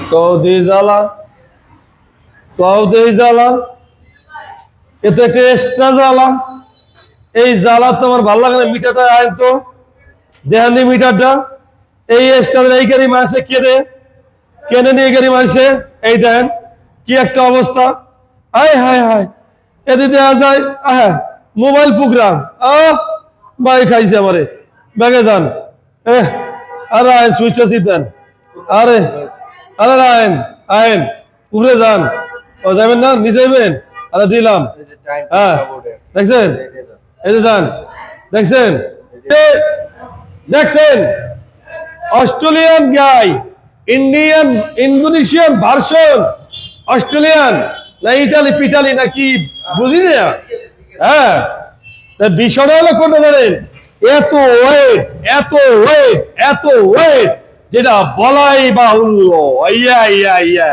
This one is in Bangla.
সৌদি জ্বালা এত একটা এক্সট্রা জ্বালা। এই জ্বালা তোমার ভালো লাগে না? মিটারটা আয় তো দেখান দি মিটারটা। এই এক্সট্রা এই গাড়ি মাসে কেনে নিয়ে গাড়ি মাসে এই দেন কি একটা অবস্থা। হায় হায় হায়, এতে দেওয়া যায় মোবাইল প্রোগ্রাম। ভাই খাইছে আমারে, ব্যাগে যান। আরে আইন সুইচটা দেন। আরে আরে আইন আইন উপরে যান। ও যাবেন না, নিচে যাবেন। আরে দিলাম। হ্যাঁ দেখছেন, এই যে যান, দেখছেন দেখছেন অস্ট্রেলিয়ান গাই, ইন্দোনেশিয়ান ভার্সন, অস্ট্রেলিয়ান না ইটালি পিটালি নাকি বুঝি না। হ্যাঁ, বিষয়টা হলো কোনটা জানেন? এত ওয়েট যেটা বলাই বাহুল্য। ইয়া ইয়া ইয়া